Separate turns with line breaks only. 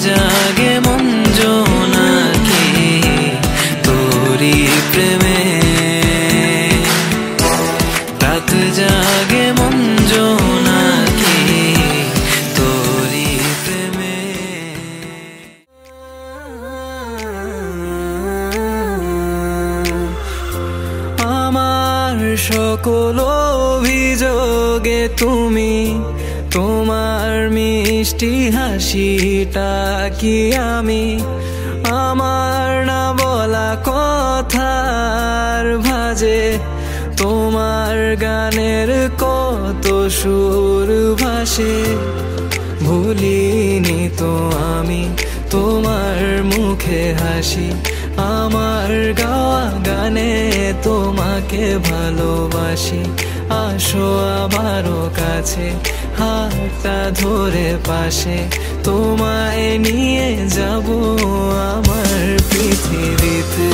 জাগে মন জোনাকি তোরি প্রেমে, রাত জাগে মন জোনাকি তোরি প্রেমে। আমার সকল অভিযোগে তুমি, তোমার মিষ্টি হাসিটা কি আমি, আমার না বলা কথার ভাজে তোমার গানের কত সুর ভাসে। ভুলিনি তো আমি তোমার মুখে হাসি, আমার গাওয়া গানে তোমাকে ভালোবাসি। আসো আবারও কাছে, হাতটা ধরে পাশে, তোমায় নিয়ে যাব আমার পৃথিবীতে।